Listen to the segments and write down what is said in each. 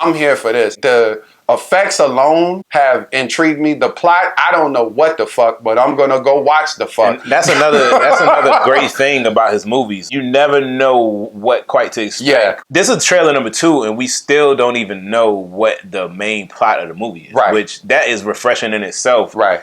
I'm here for this. The effects alone have intrigued me. The plot, I don't know what the fuck, but I'm gonna go watch the fuck. And that's another great thing about his movies. You never know what quite to expect. Yeah. This is trailer number 2, and we still don't even know what the main plot of the movie is. Right. Which that is refreshing in itself. Right.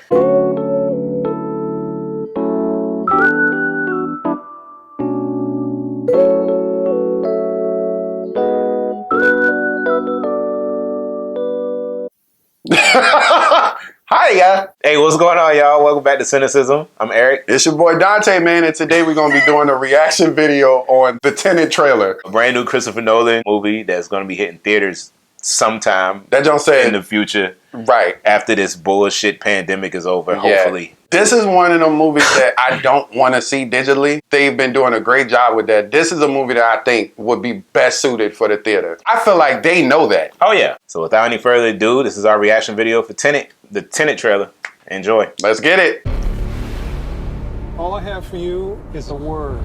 Hiya. Hey, what's going on, y'all? Welcome back to Cinecism. I'm Eric. It's your boy Dante, man, and today we're going to be doing a reaction video on the Tenet trailer. A brand new Christopher Nolan movie that's going to be hitting theaters sometime That don't say in the future. Right. After this bullshit pandemic is over, hopefully. This is one of the movies that I don't want to see digitally. They've been doing a great job with that. This is a movie that I think would be best suited for the theater. I feel like they know that. Oh, yeah. So without any further ado, this is our reaction video for Tenet, the Tenet trailer. Enjoy. Let's get it. All I have for you is a word.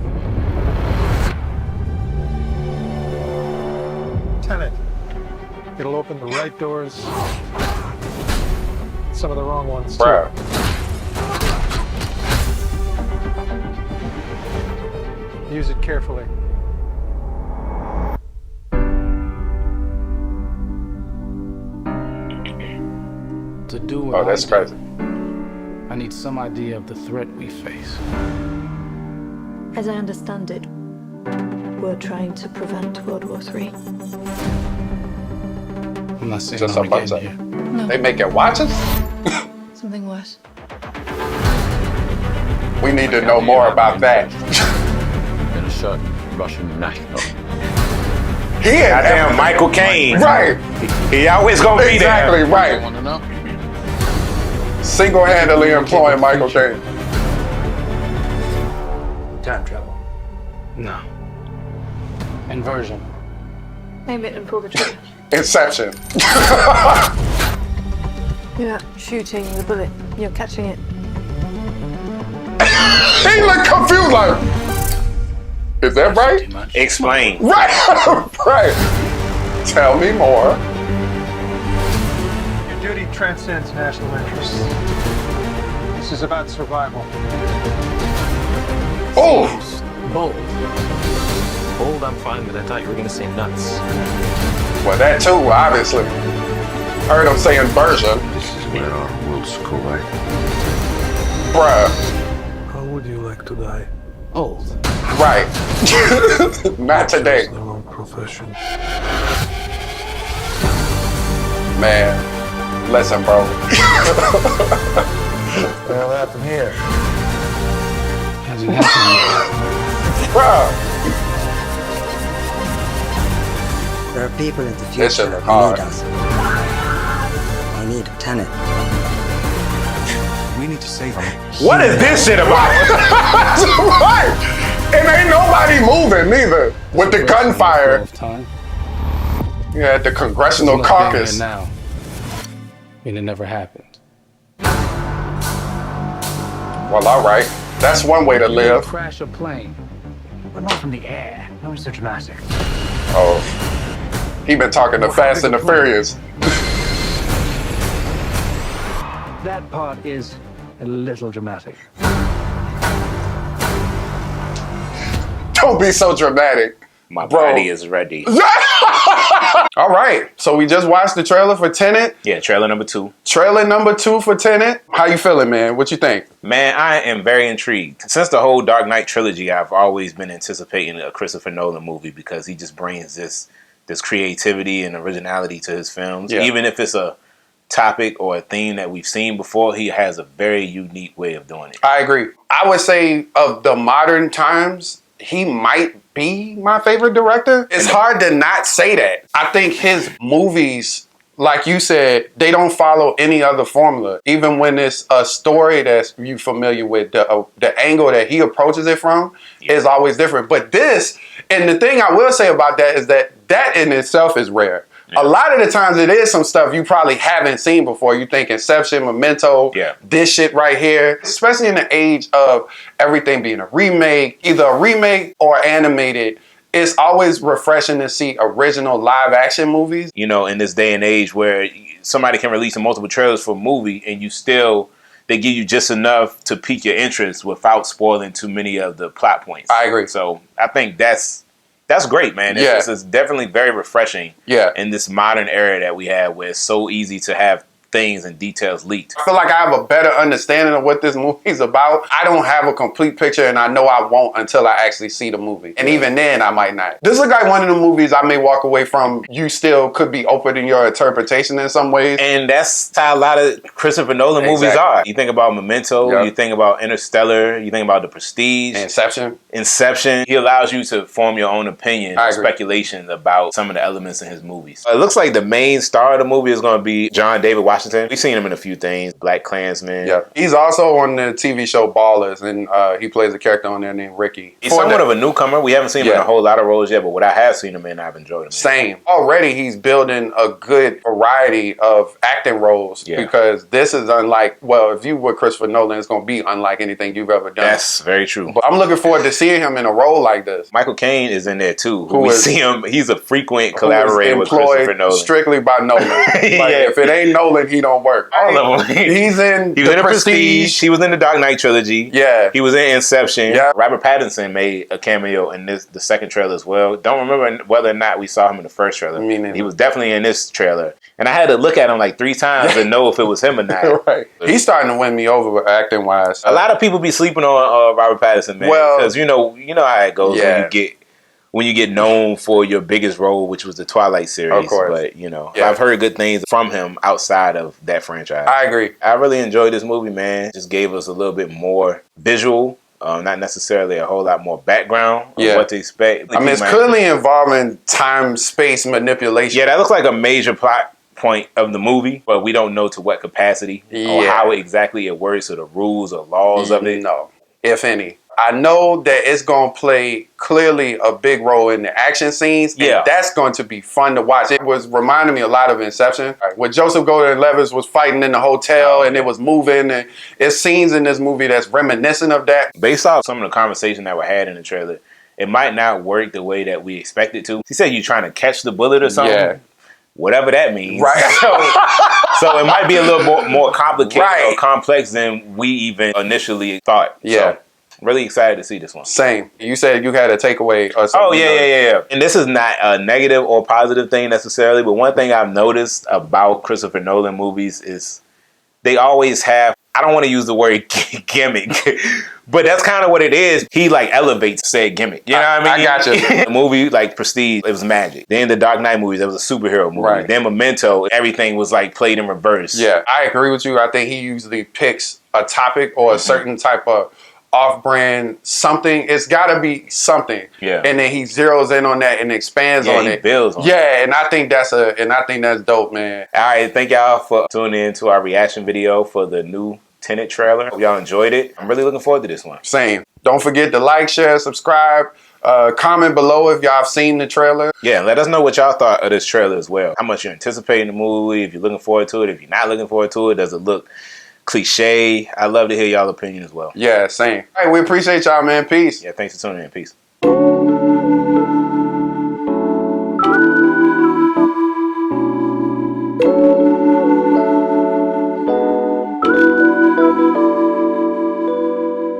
Tenet. It'll open the right doors. Some of the wrong ones, too. Bruh. Use it carefully. To do what Oh, that's crazy. I need some idea of the threat we face. As I understand it, we're trying to prevent World War III. I'm not saying Just I'm a bunch getting of- here. No, They make it watch us? something worse. We need to know more about that. In a certain Russian national. He ain't Goddamn Michael Caine. Right. He always gonna be Exactly, there. right. Want to know? Single-handedly employing Michael Caine. Time travel. No. Inversion. Aim it and pull the trigger. Inception. You're not shooting the bullet, you're catching it. He look confused like, is that right? Too much. Explain. Right. Right. Tell me more. Your duty transcends national interests. This is about survival. Oh. Bold. Bold, I'm fine, but I thought you were going to say nuts. Well, that too, obviously. Heard him saying version. This is where our worlds collide. Bruh. How would you like to die? Old. Right. Not today. Their own profession. Man. Listen, bro. What the hell happened here? Hasn't happened Bruh. There are people in the This future shit who look hard. need us. I need a Tenet. We need to save him. What is this shit about? Right. And ain't nobody moving neither. With the gunfire. of time. Yeah, at the congressional Look down caucus. here now. And it never happened. Well, all right. That's one way to live. Crash a plane. But not from the air. That was so dramatic. Oh. He been talking to Fast and the Furious. That part is a little dramatic. Don't be so dramatic. My Bro. body is ready. All right. So we just watched the trailer for Tenet. Yeah, trailer number 2. Trailer number 2 for Tenet. How you feeling, man? What you think? Man, I am very intrigued. Since the whole Dark Knight trilogy, I've always been anticipating a Christopher Nolan movie because he just brings this creativity and originality to his films. Yeah. Even if it's a topic or a theme that we've seen before, he has a very unique way of doing it. I agree. I would say of the modern times, he might be my favorite director. It's hard to not say that. I think his movies, like you said, they don't follow any other formula. Even when it's a story that's you familiar with, the angle that he approaches it from is always different. But this, and the thing I will say about that is that in itself is rare. A lot of the times it is some stuff you probably haven't seen before. You think Inception, Memento, this shit right here. Especially in the age of everything being a remake, either a remake or animated. it's always refreshing to see original live action movies. You know, in this day and age where somebody can release multiple trailers for a movie and they give you just enough to pique your interest without spoiling too many of the plot points. I agree. So I think that's great, man. It's definitely very refreshing in this modern era that we have where it's so easy to have things and details leaked. I feel like I have a better understanding of what this movie's about. I don't have a complete picture, and I know I won't until I actually see the movie. And even then, I might not. This looks like one of the movies I may walk away from. You still could be open in your interpretation in some ways. And that's how a lot of Christopher Nolan movies are. You think about Memento, you think about Interstellar, you think about The Prestige. Inception. He allows you to form your own opinion and speculation about some of the elements in his movies. It looks like the main star of the movie is going to be John David Washington. We've seen him in a few things. Black Klansman. Yeah. He's also on the TV show Ballers, and he plays a character on there named Ricky. He's somewhat of a newcomer. We haven't seen him in a whole lot of roles yet, but what I have seen him in, I've enjoyed him. Same. Already he's building a good variety of acting roles because this is unlike, well, if you were Christopher Nolan, it's going to be unlike anything you've ever done. That's very true. But I'm looking forward to seeing him in a role like this. Michael Caine is in there too. We see him, he's a frequent collaborator with Christopher Nolan. Strictly by Nolan. If it ain't Nolan, he don't work. He's in The Prestige. He was in the Dark Knight trilogy. Yeah. He was in Inception. Yeah. Robert Pattinson made a cameo in the second trailer as well. Don't remember whether or not we saw him in the first trailer. He was definitely in this trailer. And I had to look at him like 3 times to know if it was him or not. Right. He's starting to win me over acting wise. A lot of people be sleeping on Robert Pattinson, man. Well, because you know how it goes when you get known for your biggest role, which was the Twilight series. Of course. But, I've heard good things from him outside of that franchise. I agree. I really enjoyed this movie, man. Just gave us a little bit more visual, not necessarily a whole lot more background of what to expect. I mean, it's clearly involving time-space manipulation. Yeah, that looks like a major plot point of the movie, but we don't know to what capacity or how exactly it works or the rules or laws of it. No, if any. I know that it's going to play clearly a big role in the action scenes. And that's going to be fun to watch. It was reminding me a lot of Inception. When Joseph Gordon-Levitt was fighting in the hotel and it was moving. And it's scenes in this movie that's reminiscent of that. Based off some of the conversation that were had in the trailer, it might not work the way that we expect it to. He said you're trying to catch the bullet or something. Yeah. Whatever that means. Right. So it might be a little more complicated or complex than we even initially thought. Yeah. So, really excited to see this one. Same. You said you had a takeaway or something. Oh, yeah. And this is not a negative or positive thing necessarily, but one thing I've noticed about Christopher Nolan movies is they always have, I don't want to use the word gimmick, but that's kind of what it is. He elevates said gimmick. You know what I mean? I got you. The movie like Prestige, it was magic. Then the Dark Knight movies, it was a superhero movie. Right. Then Memento, everything was played in reverse. Yeah, I agree with you. I think he usually picks a topic or a certain type of off-brand something. It's got to be something. Yeah. And then he zeroes in on that and expands on it. Builds on it. Yeah, and I think that's dope, man. All right, thank y'all for tuning in to our reaction video for the new Tenet trailer. Hope y'all enjoyed it. I'm really looking forward to this one. Same. Don't forget to like, share, subscribe. Comment below if y'all have seen the trailer. Yeah, let us know what y'all thought of this trailer as well. How much you're anticipating the movie, if you're looking forward to it, if you're not looking forward to it, does it look cliche? I'd love to hear y'all opinion as well. Yeah, same. All right, we appreciate y'all, man. Peace. Yeah, thanks for tuning in. Peace.